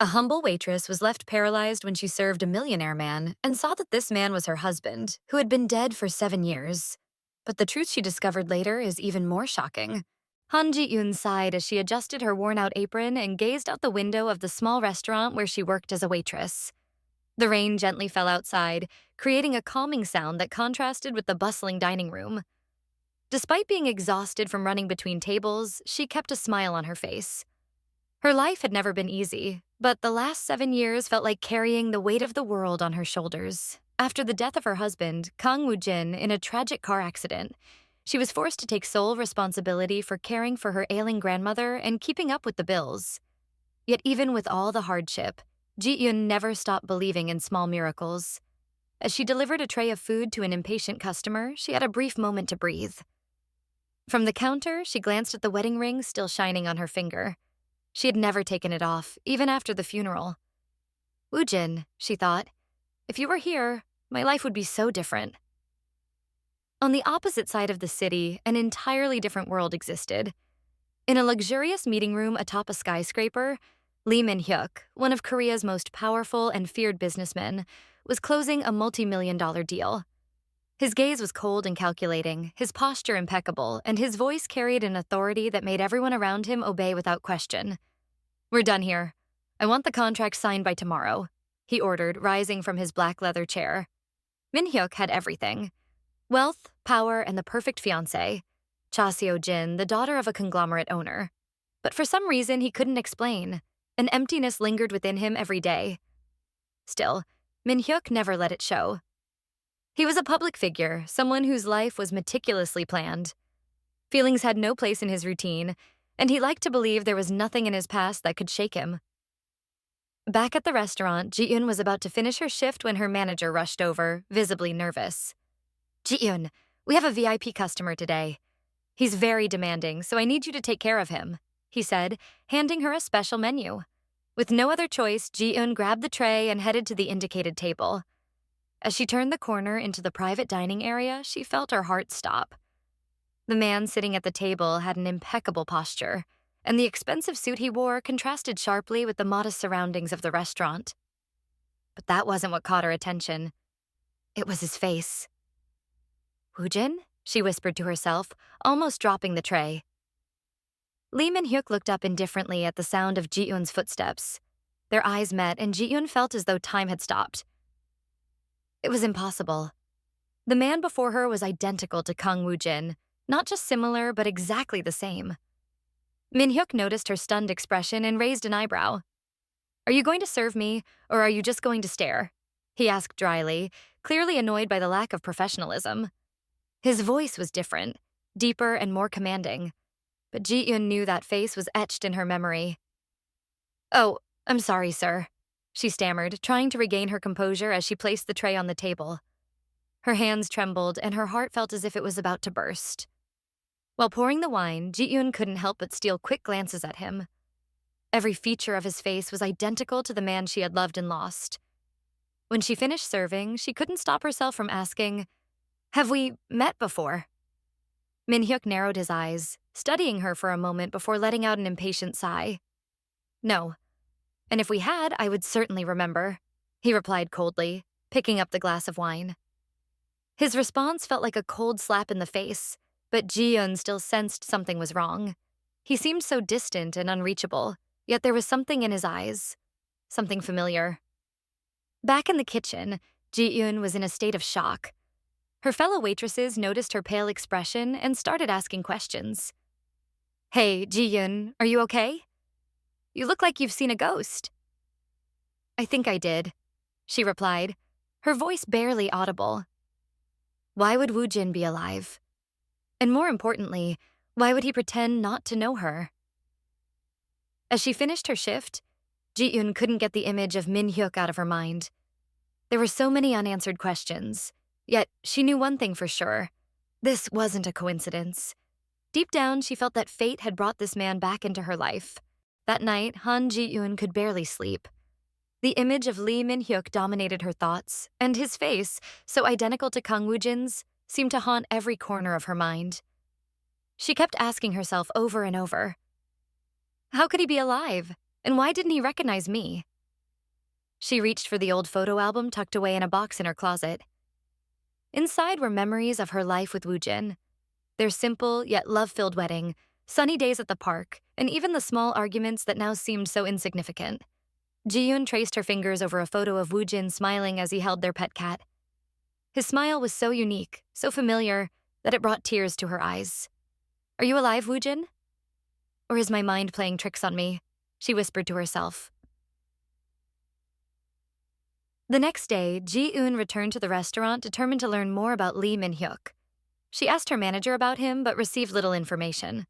A humble waitress was left paralyzed when she served a millionaire man and saw that this man was her husband, who had been dead for 7 years. But the truth she discovered later is even more shocking. Han Ji-yoon sighed as she adjusted her worn-out apron and gazed out the window of the small restaurant where she worked as a waitress. The rain gently fell outside, creating a calming sound that contrasted with the bustling dining room. Despite being exhausted from running between tables, she kept a smile on her face. Her life had never been easy, but the last 7 years felt like carrying the weight of the world on her shoulders. After the death of her husband, Kang Woo-jin, in a tragic car accident, she was forced to take sole responsibility for caring for her ailing grandmother and keeping up with the bills. Yet even with all the hardship, Ji-yoon never stopped believing in small miracles. As she delivered a tray of food to an impatient customer, she had a brief moment to breathe. From the counter, she glanced at the wedding ring still shining on her finger. She had never taken it off, even after the funeral. Woo-jin, she thought, if you were here, my life would be so different. On the opposite side of the city, an entirely different world existed. In a luxurious meeting room atop a skyscraper, Lee Min-hyuk, one of Korea's most powerful and feared businessmen, was closing a multi-million-dollar deal. His gaze was cold and calculating, his posture impeccable, and his voice carried an authority that made everyone around him obey without question. "We're done here. I want the contract signed by tomorrow," he ordered, rising from his black leather chair. Min-hyuk had everything: wealth, power, and the perfect fiancée, Cha Seo-jin, the daughter of a conglomerate owner. But for some reason he couldn't explain. An emptiness lingered within him every day. Still, Min-hyuk never let it show. He was a public figure, someone whose life was meticulously planned. Feelings had no place in his routine, and he liked to believe there was nothing in his past that could shake him. Back at the restaurant, Ji-yoon was about to finish her shift when her manager rushed over, visibly nervous. "Ji-yoon, we have a VIP customer today. He's very demanding, so I need you to take care of him," he said, handing her a special menu. With no other choice, Ji-yoon grabbed the tray and headed to the indicated table. As she turned the corner into the private dining area, she felt her heart stop. The man sitting at the table had an impeccable posture, and the expensive suit he wore contrasted sharply with the modest surroundings of the restaurant. But that wasn't what caught her attention. It was his face. "Woo-jin?" she whispered to herself, almost dropping the tray. Lee Min-hyuk looked up indifferently at the sound of Ji-yoon's footsteps. Their eyes met, and Ji-yoon felt as though time had stopped. It was impossible. The man before her was identical to Kang Woo-jin, not just similar, but exactly the same. Min-hyuk noticed her stunned expression and raised an eyebrow. "Are you going to serve me, or are you just going to stare?" he asked dryly, clearly annoyed by the lack of professionalism. His voice was different, deeper and more commanding, but Ji-yoon knew that face was etched in her memory. "Oh, I'm sorry, sir," she stammered, trying to regain her composure as she placed the tray on the table. Her hands trembled, and her heart felt as if it was about to burst. While pouring the wine, Ji-yoon couldn't help but steal quick glances at him. Every feature of his face was identical to the man she had loved and lost. When she finished serving, she couldn't stop herself from asking, "Have we met before?" Min-hyuk narrowed his eyes, studying her for a moment before letting out an impatient sigh. "No. And if we had, I would certainly remember," he replied coldly, picking up the glass of wine. His response felt like a cold slap in the face, but Ji-yoon still sensed something was wrong. He seemed so distant and unreachable, yet there was something in his eyes, something familiar. Back in the kitchen, Ji-yoon was in a state of shock. Her fellow waitresses noticed her pale expression and started asking questions. "Hey, Ji-yoon, are you okay? You look like you've seen a ghost." "I think I did," she replied, her voice barely audible. Why would Woo-jin be alive? And more importantly, why would he pretend not to know her? As she finished her shift, Ji-yoon couldn't get the image of Min-hyuk out of her mind. There were so many unanswered questions, yet she knew one thing for sure. This wasn't a coincidence. Deep down, she felt that fate had brought this man back into her life. That night, Han Ji-yoon could barely sleep. The image of Lee Min-hyuk dominated her thoughts, and his face, so identical to Kang Woo-jin's, seemed to haunt every corner of her mind. She kept asking herself over and over, how could he be alive? And why didn't he recognize me? She reached for the old photo album tucked away in a box in her closet. Inside were memories of her life with Woojin, their simple yet love-filled wedding, sunny days at the park, and even the small arguments that now seemed so insignificant. Ji-yoon traced her fingers over a photo of Woojin smiling as he held their pet cat. His smile was so unique, so familiar, that it brought tears to her eyes. "Are you alive, Woojin? Or is my mind playing tricks on me?" she whispered to herself. The next day, Ji-eun returned to the restaurant determined to learn more about Lee Min-hyuk. She asked her manager about him but received little information.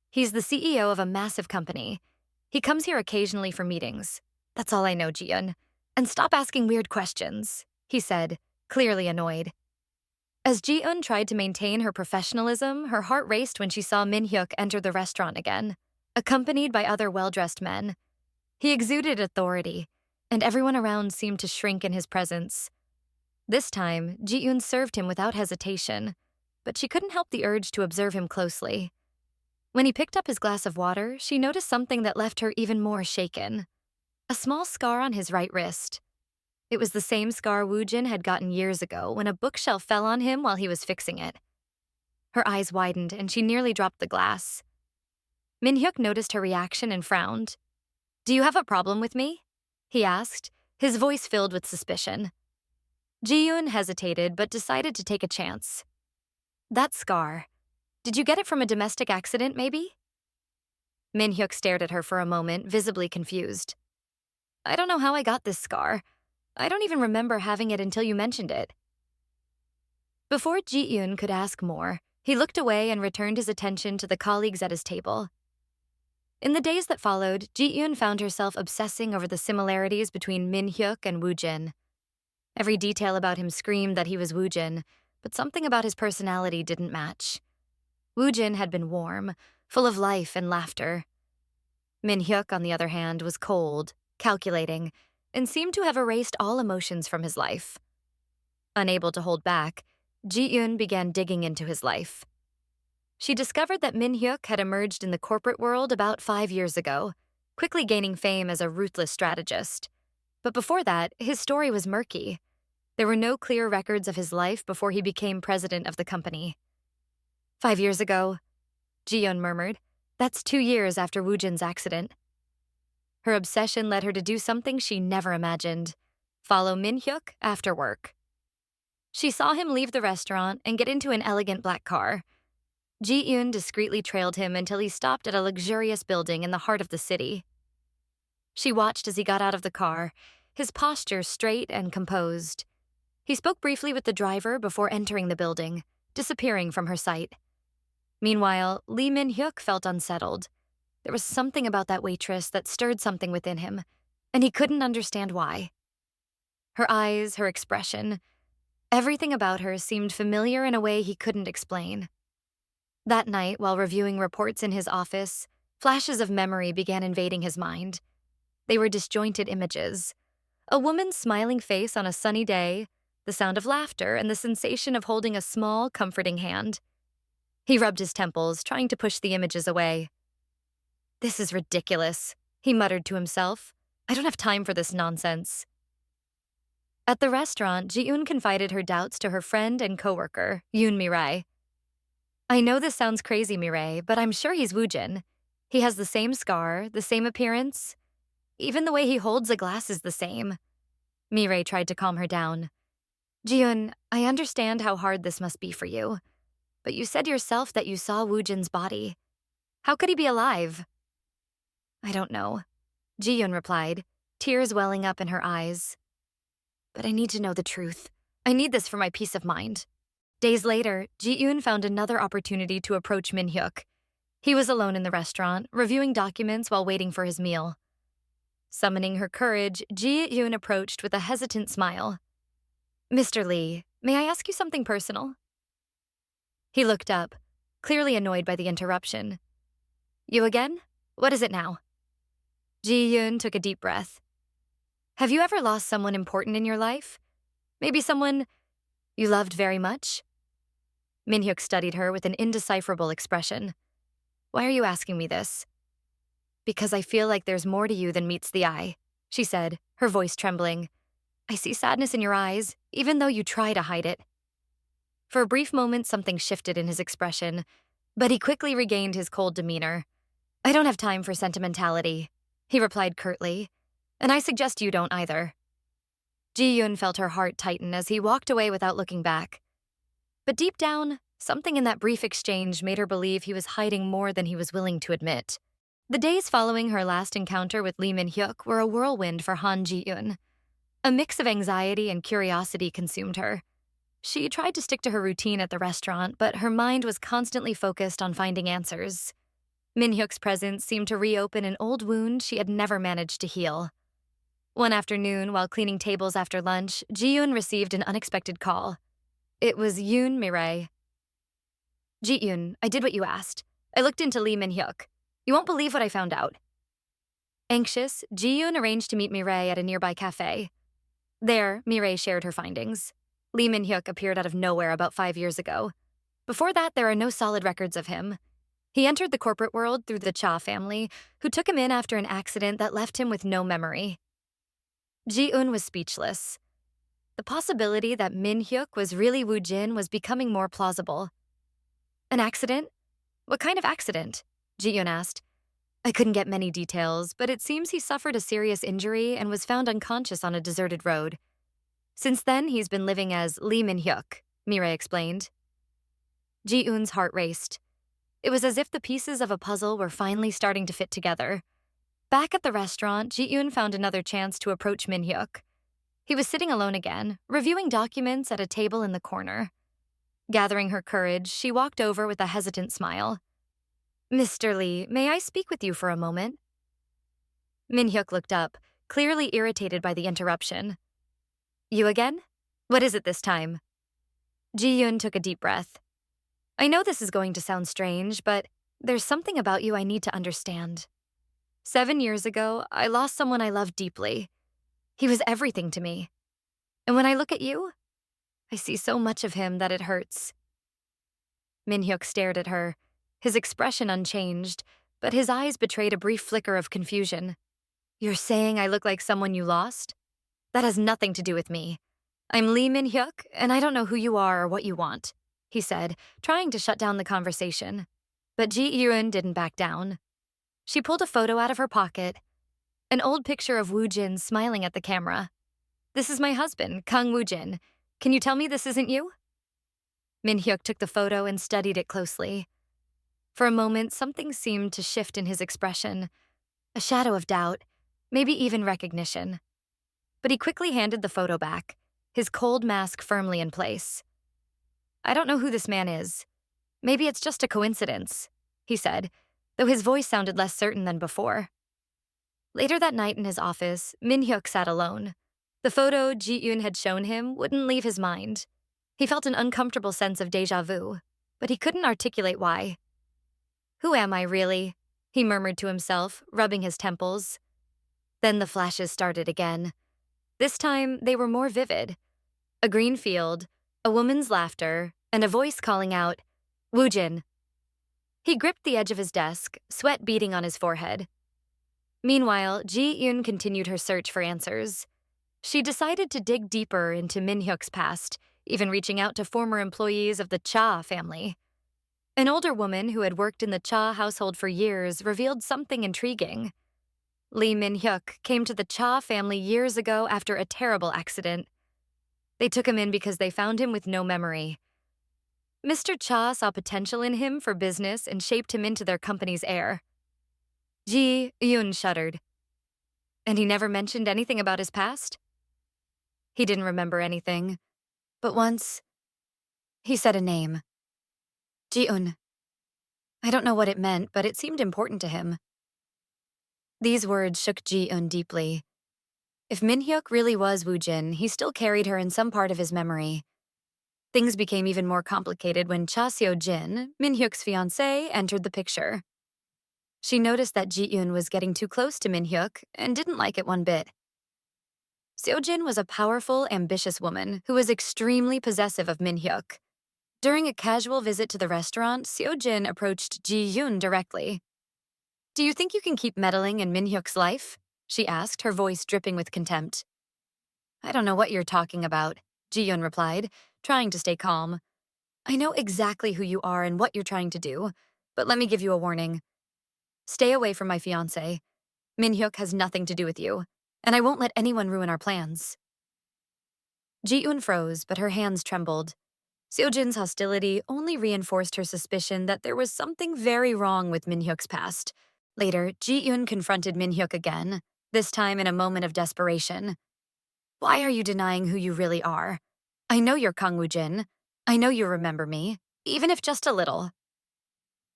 "He's the CEO of a massive company. He comes here occasionally for meetings. That's all I know, Ji-eun. And stop asking weird questions," he said, clearly annoyed. As Ji-eun tried to maintain her professionalism, her heart raced when she saw Min-hyuk enter the restaurant again, accompanied by other well-dressed men. He exuded authority, and everyone around seemed to shrink in his presence. This time, Ji-eun served him without hesitation, but she couldn't help the urge to observe him closely. When he picked up his glass of water, she noticed something that left her even more shaken. A small scar on his right wrist. It was the same scar Woojin had gotten years ago when a bookshelf fell on him while he was fixing it. Her eyes widened and she nearly dropped the glass. Min-hyuk noticed her reaction and frowned. "Do you have a problem with me?" he asked, his voice filled with suspicion. Ji-eun hesitated but decided to take a chance. "That scar. Did you get it from a domestic accident, maybe?" Min-hyuk stared at her for a moment, visibly confused. "I don't know how I got this scar. I don't even remember having it until you mentioned it." Before Ji-eun could ask more, he looked away and returned his attention to the colleagues at his table. In the days that followed, Ji-eun found herself obsessing over the similarities between Min-hyuk and Woojin. Every detail about him screamed that he was Woojin, but something about his personality didn't match. Woojin had been warm, full of life and laughter. Min-hyuk, on the other hand, was cold, calculating, and seemed to have erased all emotions from his life. Unable to hold back, Ji-eun began digging into his life. She discovered that Min-hyuk had emerged in the corporate world about 5 years ago, quickly gaining fame as a ruthless strategist. But before that, his story was murky. There were no clear records of his life before he became president of the company. 5 years ago, Ji-eun murmured. That's 2 years after Woojin's accident. Her obsession led her to do something she never imagined: follow Min-hyuk after work. She saw him leave the restaurant and get into an elegant black car. Ji-eun discreetly trailed him until he stopped at a luxurious building in the heart of the city. She watched as he got out of the car, his posture straight and composed. He spoke briefly with the driver before entering the building, disappearing from her sight. Meanwhile, Lee Min-hyuk felt unsettled. There was something about that waitress that stirred something within him, and he couldn't understand why. Her eyes, her expression, everything about her seemed familiar in a way he couldn't explain. That night, while reviewing reports in his office, flashes of memory began invading his mind. They were disjointed images. A woman's smiling face on a sunny day, the sound of laughter, and the sensation of holding a small, comforting hand. He rubbed his temples, trying to push the images away. "This is ridiculous," he muttered to himself. "I don't have time for this nonsense." At the restaurant, Ji-eun confided her doubts to her friend and coworker, Yoon Mi-rae. "I know this sounds crazy, Mi-rae, but I'm sure he's Woojin. He has the same scar, the same appearance. Even the way he holds a glass is the same." Mi-rae tried to calm her down. "Ji-eun, I understand how hard this must be for you, but you said yourself that you saw Woojin's body. How could he be alive?" "I don't know," Ji-eun replied, tears welling up in her eyes. "But I need to know the truth. I need this for my peace of mind." Days later, Ji-eun found another opportunity to approach Min-hyuk. He was alone in the restaurant, reviewing documents while waiting for his meal. Summoning her courage, Ji-eun approached with a hesitant smile. "Mr. Lee, may I ask you something personal?" He looked up, clearly annoyed by the interruption. "You again? What is it now?" Ji-eun took a deep breath. "Have you ever lost someone important in your life? Maybe someone you loved very much?" Min-hyuk studied her with an indecipherable expression. "Why are you asking me this?" because I feel like there's more to you than meets the eye, she said, her voice trembling. I see sadness in your eyes, even though you try to hide it. For a brief moment, something shifted in his expression, but he quickly regained his cold demeanor. I don't have time for sentimentality, he replied curtly, and I suggest you don't either. Ji-yoon felt her heart tighten as he walked away without looking back. But deep down, something in that brief exchange made her believe he was hiding more than he was willing to admit. The days following her last encounter with Lee Min-hyuk were a whirlwind for Han Ji-yoon. A mix of anxiety and curiosity consumed her. She tried to stick to her routine at the restaurant, but her mind was constantly focused on finding answers. Min-hyuk's presence seemed to reopen an old wound she had never managed to heal. One afternoon, while cleaning tables after lunch, Ji-yoon received an unexpected call. It was Yoon Mireille. Ji-yoon, I did what you asked. I looked into Lee Min-hyuk. You won't believe what I found out. Anxious, Ji-yoon arranged to meet Mireille at a nearby cafe. There, Mireille shared her findings. Lee Min-hyuk appeared out of nowhere about 5 years ago. Before that, there are no solid records of him. He entered the corporate world through the Cha family, who took him in after an accident that left him with no memory. Ji-eun was speechless. The possibility that Min-hyuk was really Woo Jin was becoming more plausible. An accident? What kind of accident? Ji-eun asked. I couldn't get many details, but it seems he suffered a serious injury and was found unconscious on a deserted road. Since then, he's been living as Lee Min-hyuk, Mireille explained. Ji-eun's heart raced. It was as if the pieces of a puzzle were finally starting to fit together. Back at the restaurant, Ji-eun found another chance to approach Min-hyuk. He was sitting alone again, reviewing documents at a table in the corner. Gathering her courage, she walked over with a hesitant smile. Mr. Lee, may I speak with you for a moment? Min-hyuk looked up, clearly irritated by the interruption. You again? What is it this time? Ji-eun took a deep breath. I know this is going to sound strange, but there's something about you I need to understand. 7 years ago, I lost someone I loved deeply. He was everything to me. And when I look at you, I see so much of him that it hurts. Min-hyuk stared at her, his expression unchanged, but his eyes betrayed a brief flicker of confusion. You're saying I look like someone you lost? That has nothing to do with me. I'm Lee Min-hyuk, and I don't know who you are or what you want, he said, trying to shut down the conversation. But Ji-eun didn't back down. She pulled a photo out of her pocket, an old picture of Woo Jin smiling at the camera. This is my husband, Kang Woo Jin. Can you tell me this isn't you? Min-hyuk took the photo and studied it closely. For a moment, something seemed to shift in his expression, a shadow of doubt, maybe even recognition. But he quickly handed the photo back, his cold mask firmly in place. I don't know who this man is. Maybe it's just a coincidence, he said, though his voice sounded less certain than before. Later that night in his office, Min-hyuk sat alone. The photo Ji-eun had shown him wouldn't leave his mind. He felt an uncomfortable sense of déjà vu, but he couldn't articulate why. Who am I, really? He murmured to himself, rubbing his temples. Then the flashes started again. This time, they were more vivid. A green field, a woman's laughter, and a voice calling out, Woo Jin. He gripped the edge of his desk, sweat beading on his forehead. Meanwhile, Ji-eun continued her search for answers. She decided to dig deeper into Min-hyuk's past, even reaching out to former employees of the Cha family. An older woman who had worked in the Cha household for years revealed something intriguing. Lee Min-hyuk came to the Cha family years ago after a terrible accident. They took him in because they found him with no memory. Mr. Cha saw potential in him for business and shaped him into their company's heir. Ji-eun shuddered. And he never mentioned anything about his past? He didn't remember anything. But once, he said a name. Ji-eun. I don't know what it meant, but it seemed important to him. These words shook Ji-eun deeply. If Min-hyuk really was Woo Jin, he still carried her in some part of his memory. Things became even more complicated when Cha Seo-jin, Min-hyuk's fiancé, entered the picture. She noticed that Ji-eun was getting too close to Min-hyuk and didn't like it one bit. Seo-jin was a powerful, ambitious woman who was extremely possessive of Min-hyuk. During a casual visit to the restaurant, Seo-jin approached Ji-eun directly. Do you think you can keep meddling in Min-hyuk's life? She asked, her voice dripping with contempt. I don't know what you're talking about, Ji-yoon replied, trying to stay calm. I know exactly who you are and what you're trying to do, but let me give you a warning. Stay away from my fiancé. Min-hyuk has nothing to do with you, and I won't let anyone ruin our plans. Ji-yoon froze, but her hands trembled. Seo-jin's hostility only reinforced her suspicion that there was something very wrong with Min-hyuk's past. Later, Ji-yoon confronted Min-hyuk again, this time in a moment of desperation. Why are you denying who you really are? I know you're Kang Woo-jin. I know you remember me, even if just a little.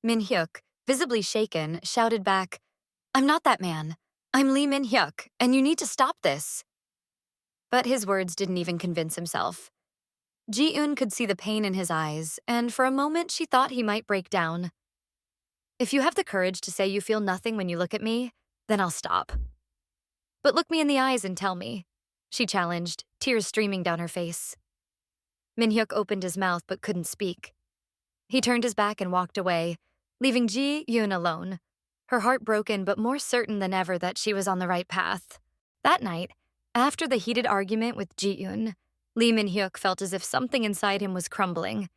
Min-hyuk, visibly shaken, shouted back, I'm not that man. I'm Lee Min-hyuk, and you need to stop this. But his words didn't even convince himself. Ji-yoon could see the pain in his eyes, and for a moment she thought he might break down. If you have the courage to say you feel nothing when you look at me, then I'll stop. But look me in the eyes and tell me, she challenged, tears streaming down her face. Min-hyuk opened his mouth but couldn't speak. He turned his back and walked away, leaving Ji-yoon alone, her heart broken but more certain than ever that she was on the right path. That night, after the heated argument with Ji-yoon, Lee Min-hyuk felt as if something inside him was crumbling.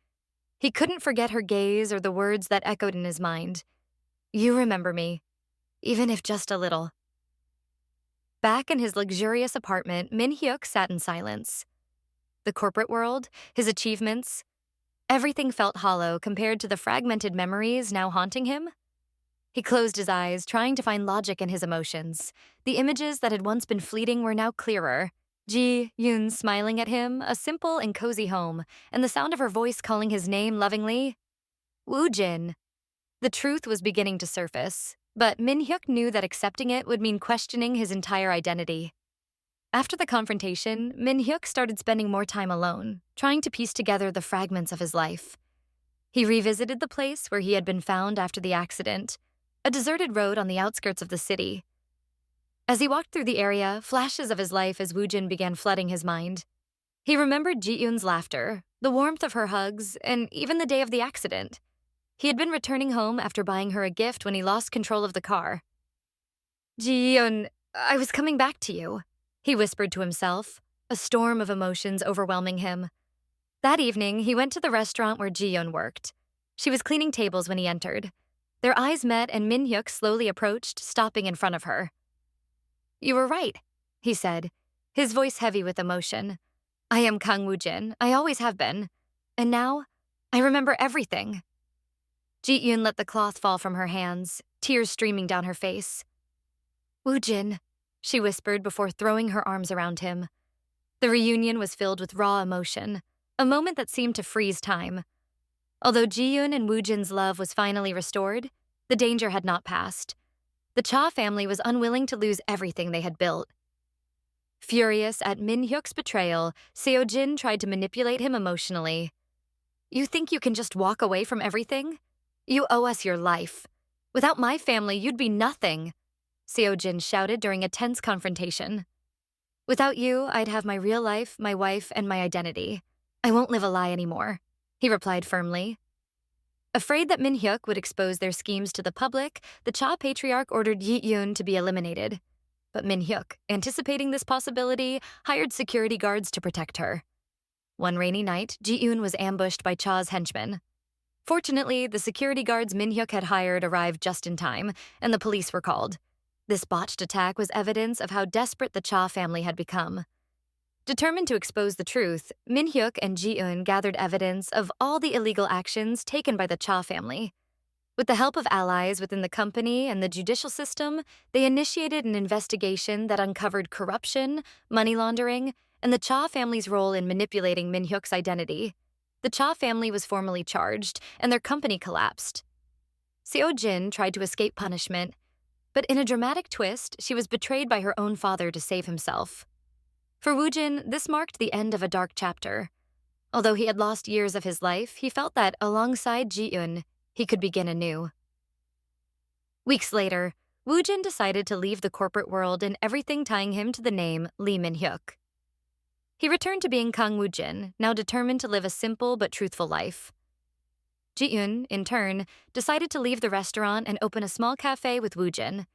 He couldn't forget her gaze or the words that echoed in his mind. You remember me, even if just a little. Back in his luxurious apartment, Min-hyuk sat in silence. The corporate world, his achievements, everything felt hollow compared to the fragmented memories now haunting him. He closed his eyes, trying to find logic in his emotions. The images that had once been fleeting were now clearer. Ji-yoon smiling at him, a simple and cozy home, and the sound of her voice calling his name lovingly. Woo-jin. The truth was beginning to surface, but Min-hyuk knew that accepting it would mean questioning his entire identity. After the confrontation, Min-hyuk started spending more time alone, trying to piece together the fragments of his life. He revisited the place where he had been found after the accident, a deserted road on the outskirts of the city. As he walked through the area, flashes of his life as Woo-jin began flooding his mind. He remembered Ji-yoon's laughter, the warmth of her hugs, and even the day of the accident. He had been returning home after buying her a gift when he lost control of the car. Ji-yoon, I was coming back to you, he whispered to himself, a storm of emotions overwhelming him. That evening, he went to the restaurant where Ji-yoon worked. She was cleaning tables when he entered. Their eyes met and Min-hyuk slowly approached, stopping in front of her. You were right, he said, his voice heavy with emotion. I am Kang Woo-jin, I always have been. And now, I remember everything. Ji-yoon let the cloth fall from her hands, tears streaming down her face. Woo-jin, she whispered before throwing her arms around him. The reunion was filled with raw emotion, a moment that seemed to freeze time. Although Ji-yoon and Woo-jin's love was finally restored, the danger had not passed. The Cha family was unwilling to lose everything they had built. Furious at Min-hyuk's betrayal, Seo-jin tried to manipulate him emotionally. You think you can just walk away from everything? You owe us your life. Without my family, you'd be nothing, Seo-jin shouted during a tense confrontation. Without you, I'd have my real life, my wife, and my identity. I won't live a lie anymore, he replied firmly. Afraid that Min-hyuk would expose their schemes to the public, the Cha patriarch ordered Ji-yoon to be eliminated. But Min-hyuk, anticipating this possibility, hired security guards to protect her. One rainy night, Ji-yoon was ambushed by Cha's henchmen. Fortunately, the security guards Min-hyuk had hired arrived just in time, and the police were called. This botched attack was evidence of how desperate the Cha family had become. Determined to expose the truth, Min-hyuk and Ji-yoon gathered evidence of all the illegal actions taken by the Cha family. With the help of allies within the company and the judicial system, they initiated an investigation that uncovered corruption, money laundering, and the Cha family's role in manipulating Min-hyuk's identity. The Cha family was formally charged, and their company collapsed. Seo-jin tried to escape punishment, but in a dramatic twist, she was betrayed by her own father to save himself. For Woo-jin, this marked the end of a dark chapter. Although he had lost years of his life, he felt that, alongside Ji-yoon, he could begin anew. Weeks later, Woo-jin decided to leave the corporate world and everything tying him to the name Lee Min-hyuk. He returned to being Kang Woo-jin, now determined to live a simple but truthful life. Ji-eun, in turn, decided to leave the restaurant and open a small cafe with Woo-jin.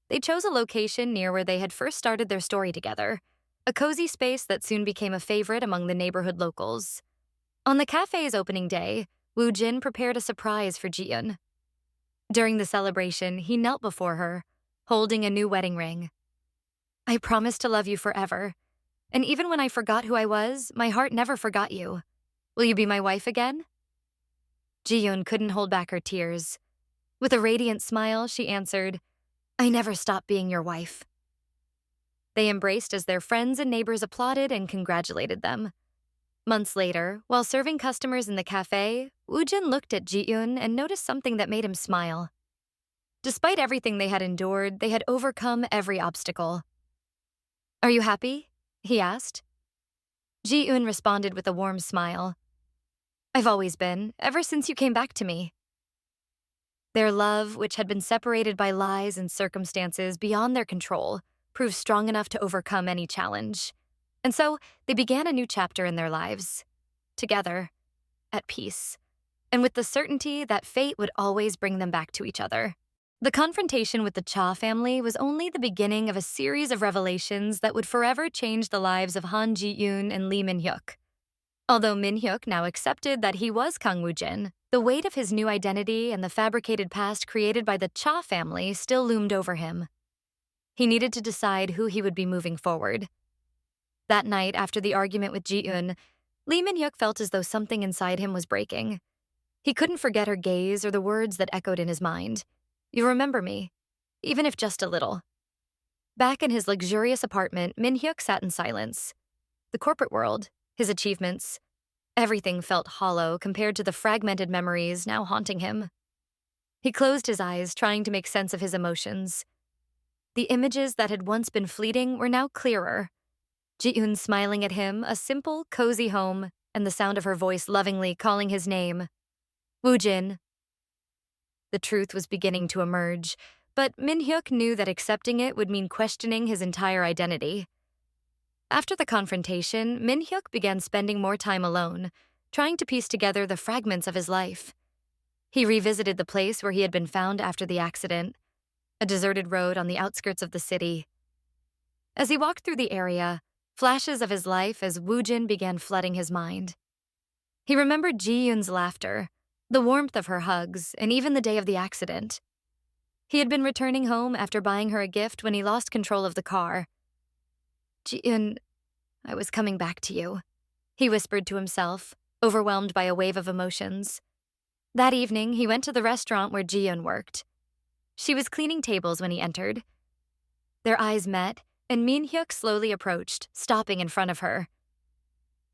They chose a location near where they had first started their story together, a cozy space that soon became a favorite among the neighborhood locals. On the cafe's opening day, Woo-jin prepared a surprise for Ji-eun. During the celebration, he knelt before her, holding a new wedding ring. "I promise to love you forever, and even when I forgot who I was, my heart never forgot you. Will you be my wife again?" Ji-eun couldn't hold back her tears. With a radiant smile, she answered, "I never stopped being your wife." They embraced as their friends and neighbors applauded and congratulated them. Months later, while serving customers in the cafe, Woo-jin looked at Ji-eun and noticed something that made him smile. Despite everything they had endured, they had overcome every obstacle. "Are you happy?" he asked. Ji-eun responded with a warm smile. "I've always been, ever since you came back to me." Their love, which had been separated by lies and circumstances beyond their control, proved strong enough to overcome any challenge. And so, they began a new chapter in their lives. Together, at peace, and with the certainty that fate would always bring them back to each other. The confrontation with the Cha family was only the beginning of a series of revelations that would forever change the lives of Han Ji-eun and Lee Min-hyuk. Although Min-hyuk now accepted that he was Kang Woo-jin, the weight of his new identity and the fabricated past created by the Cha family still loomed over him. He needed to decide who he would be moving forward. That night, after the argument with Ji-eun, Lee Min-hyuk felt as though something inside him was breaking. He couldn't forget her gaze or the words that echoed in his mind. "You remember me, even if just a little." Back in his luxurious apartment, Min-hyuk sat in silence. The corporate world, his achievements, everything felt hollow compared to the fragmented memories now haunting him. He closed his eyes, trying to make sense of his emotions. The images that had once been fleeting were now clearer. Ji-eun smiling at him, a simple, cozy home, and the sound of her voice lovingly calling his name. "Woo-jin." The truth was beginning to emerge, but Min-hyuk knew that accepting it would mean questioning his entire identity. After the confrontation, Min-hyuk began spending more time alone, trying to piece together the fragments of his life. He revisited the place where he had been found after the accident, a deserted road on the outskirts of the city. As he walked through the area, flashes of his life as Woo-jin began flooding his mind. He remembered Ji-eun's laughter, the warmth of her hugs, and even the day of the accident. He had been returning home after buying her a gift when he lost control of the car. "Ji-eun, I was coming back to you," he whispered to himself, overwhelmed by a wave of emotions. That evening, he went to the restaurant where Ji-eun worked. She was cleaning tables when he entered. Their eyes met, and Min-hyuk slowly approached, stopping in front of her.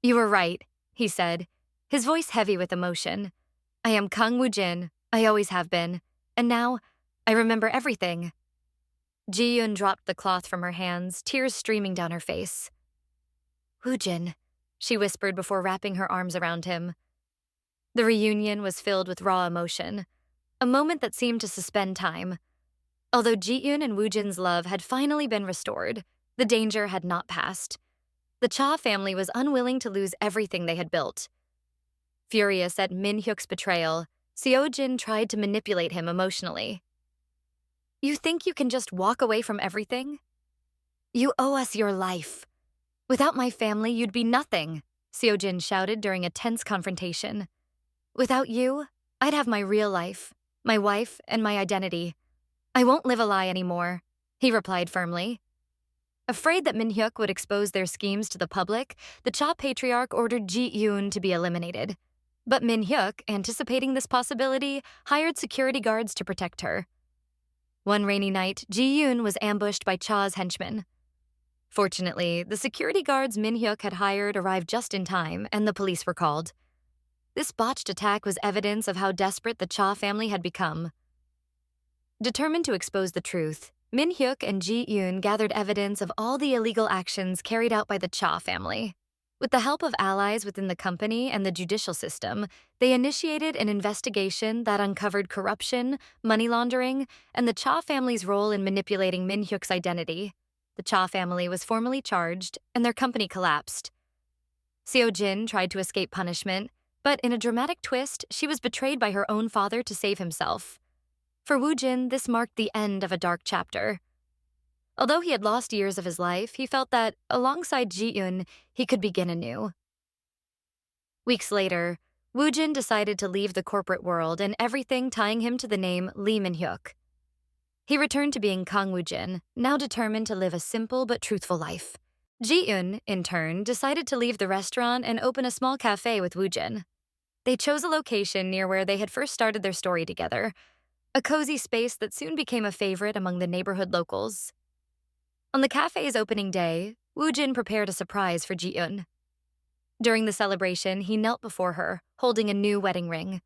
"You were right," he said, his voice heavy with emotion. "I am Kang Woo-jin. I always have been. And now, I remember everything." Ji-eun dropped the cloth from her hands, tears streaming down her face. "Woo-jin," she whispered before wrapping her arms around him. The reunion was filled with raw emotion, a moment that seemed to suspend time. Although Ji-eun and Woo-jin's love had finally been restored, the danger had not passed. The Cha family was unwilling to lose everything they had built. Furious at Min-hyuk's betrayal, Seo-jin tried to manipulate him emotionally. "You think you can just walk away from everything? You owe us your life. Without my family, you'd be nothing," Seo-jin shouted during a tense confrontation. "Without you, I'd have my real life, my wife, and my identity. I won't live a lie anymore," he replied firmly. Afraid that Min-hyuk would expose their schemes to the public, the Cha patriarch ordered Ji-eun to be eliminated. But Min-hyuk, anticipating this possibility, hired security guards to protect her. One rainy night, Ji-eun was ambushed by Cha's henchmen. Fortunately, the security guards Min-hyuk had hired arrived just in time, and the police were called. This botched attack was evidence of how desperate the Cha family had become. Determined to expose the truth, Min-hyuk and Ji-eun gathered evidence of all the illegal actions carried out by the Cha family. With the help of allies within the company and the judicial system, they initiated an investigation that uncovered corruption, money laundering, and the Cha family's role in manipulating Min-hyuk's identity. The Cha family was formally charged, and their company collapsed. Seo-jin tried to escape punishment, But in a dramatic twist, she was betrayed by her own father to save himself. For Woojin, this marked the end of a dark chapter. Although he had lost years of his life, he felt that, alongside Ji-eun, he could begin anew. Weeks later, Woojin decided to leave the corporate world and everything tying him to the name Lee Min-hyuk. He returned to being Kang Woojin, now determined to live a simple but truthful life. Ji-eun, in turn, decided to leave the restaurant and open a small cafe with Woojin. They chose a location near where they had first started their story together, a cozy space that soon became a favorite among the neighborhood locals. On the cafe's opening day, Woojin prepared a surprise for Ji-eun. During the celebration, he knelt before her, holding a new wedding ring.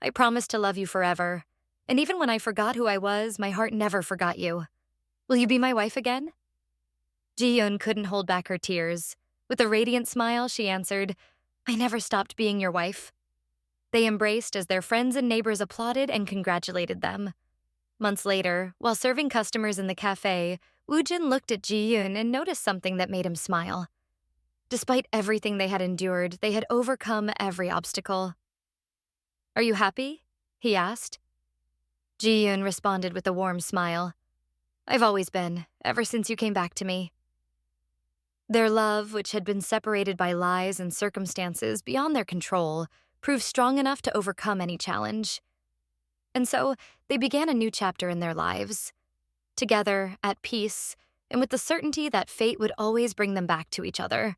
"I promise to love you forever. And even when I forgot who I was, my heart never forgot you. Will you be my wife again?" Ji-eun couldn't hold back her tears. With a radiant smile, she answered, "I never stopped being your wife." They embraced as their friends and neighbors applauded and congratulated them. Months later, while serving customers in the cafe, Woojin looked at Ji-eun and noticed something that made him smile. Despite everything they had endured, they had overcome every obstacle. "Are you happy?" he asked. Ji-eun responded with a warm smile. "I've always been, ever since you came back to me." Their love, which had been separated by lies and circumstances beyond their control, proved strong enough to overcome any challenge. And so, they began a new chapter in their lives. Together, at peace, and with the certainty that fate would always bring them back to each other.